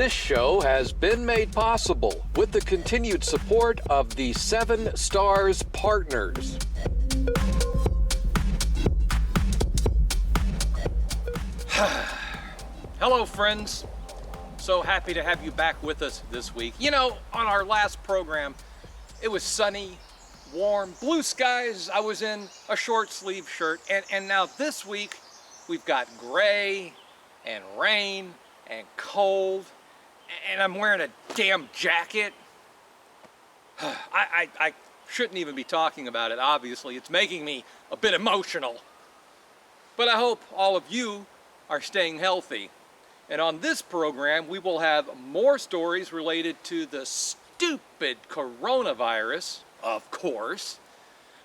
This show has been made possible with the continued support of the 7 Stars Partners. Hello, friends. So happy to have you back with us this week. You know, on our last program, it was sunny, warm, blue skies. I was in a short sleeve shirt. And now this week, we've got gray and rain and cold. And I'm wearing a damn jacket. I shouldn't even be talking about it, obviously. It's making me a bit emotional. But I hope all of you are staying healthy. And on this program, we will have more stories related to the stupid coronavirus, of course.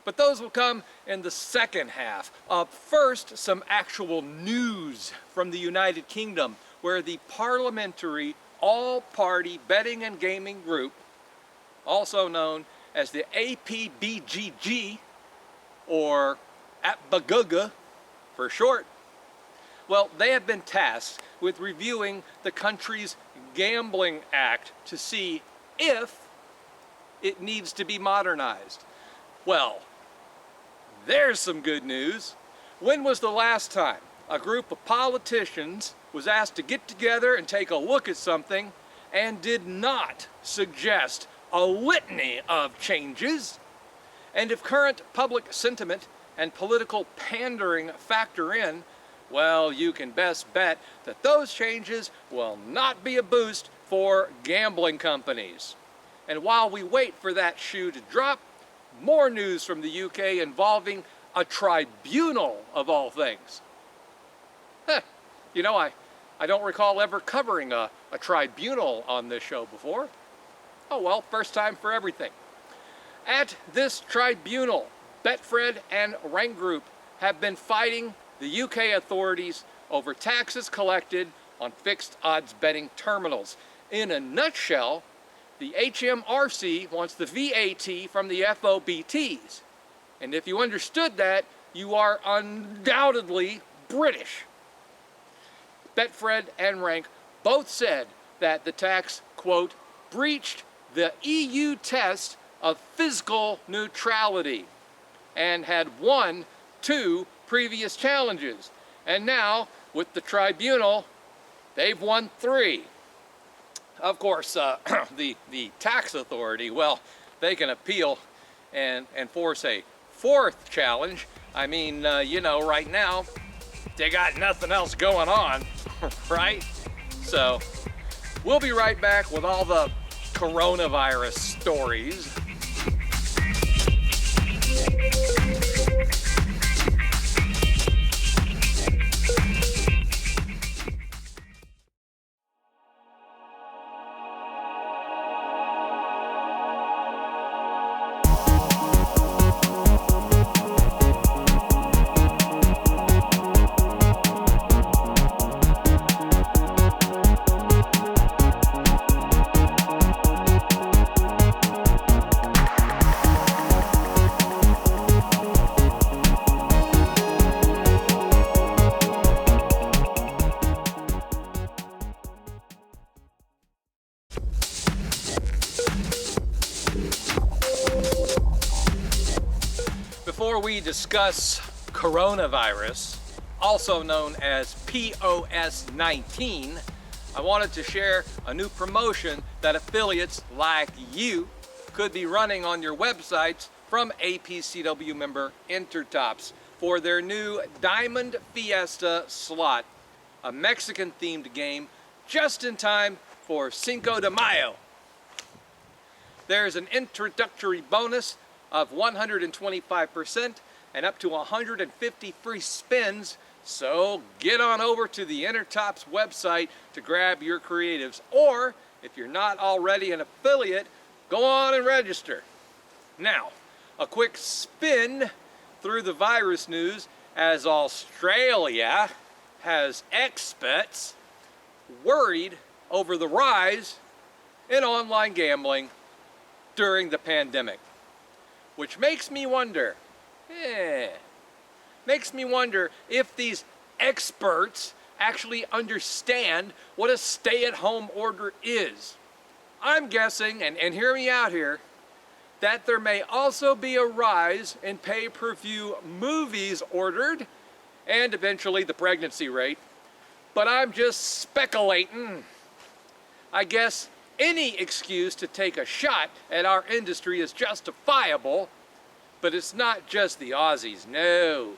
But those will come in the second half. Up first, some actual news from the United Kingdom, where the Parliamentary All-Party Betting and Gaming Group, also known as the APCW, or APCW for short, well, they have been tasked with reviewing the country's Gambling Act to see if it needs to be modernized. Well, there's some good news. When was the last time a group of politicians was asked to get together and take a look at something and did not suggest a litany of changes? And if current public sentiment and political pandering factor in, well, you can best bet that those changes will not be a boost for gambling companies. And while we wait for that shoe to drop, more news from the UK involving a tribunal of all things. You know, I don't recall ever covering a tribunal on this show before. Oh well, first time for everything. At this tribunal, Betfred and Rank Group have been fighting the UK authorities over taxes collected on fixed odds betting terminals. In a nutshell, the HMRC wants the VAT from the FOBTs. And if you understood that, you are undoubtedly British. Betfred and Rank both said that the tax, quote, breached the EU test of fiscal neutrality and had won 2 previous challenges. And now, with the tribunal, they've won 3. Of course, the tax authority, well, they can appeal and force a 4th challenge. I mean, you know, right now, they got nothing else going on, right? So, we'll be right back with all the coronavirus stories. Before we discuss coronavirus, also known as POS-19, I wanted to share a new promotion that affiliates like you could be running on your websites from APCW member Intertops for their new Diamond Fiesta slot, a Mexican-themed game just in time for Cinco de Mayo. There's an introductory bonus of 125% and up to 150 free spins, so get on over to the Intertops website to grab your creatives, or if you're not already an affiliate, go on and register. Now, a quick spin through the virus news, as Australia has experts worried over the rise in online gambling during the pandemic. Which makes me wonder if these experts actually understand what a stay-at-home order is. I'm guessing, and hear me out here, that there may also be a rise in pay-per-view movies ordered, and eventually the pregnancy rate. But I'm just speculating. I guess any excuse to take a shot at our industry is justifiable, but it's not just the Aussies, no.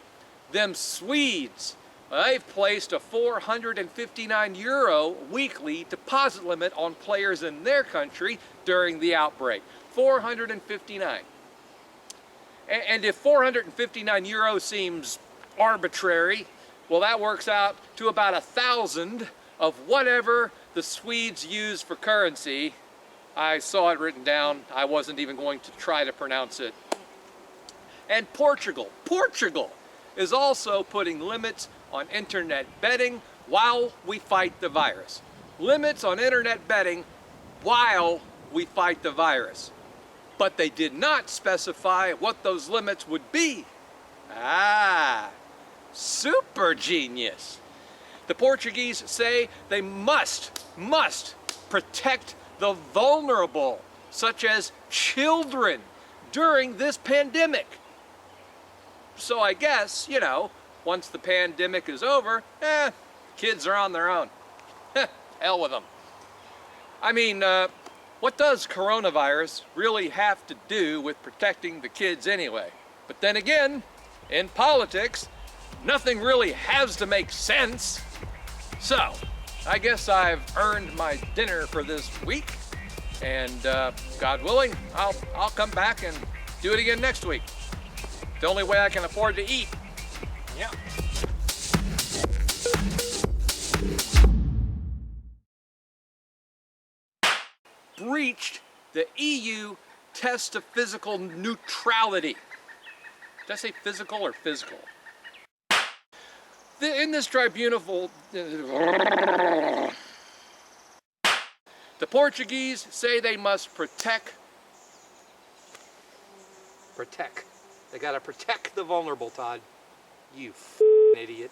Them Swedes, they've placed a €459 weekly deposit limit on players in their country during the outbreak. 459. And if €459 seems arbitrary, well, that works out to about 1,000 of whatever the Swedes use for currency. I saw it written down. I wasn't even going to try to pronounce it. And Portugal is also putting limits on internet betting while we fight the virus. Limits on internet betting while we fight the virus. But they did not specify what those limits would be. Ah, super genius. The Portuguese say they must protect the vulnerable, such as children, during this pandemic. So I guess, you know, once the pandemic is over, kids are on their own. Hell with them. I mean, what does coronavirus really have to do with protecting the kids anyway? But then again, in politics, nothing really has to make sense. So, I guess I've earned my dinner for this week, and God willing, I'll come back and do it again next week. The only way I can afford to eat. Yeah. Breached the EU test of physical neutrality. Did I say physical or physical? In this tribunal, the Portuguese say they must protect. They gotta protect the vulnerable, Todd. You idiot.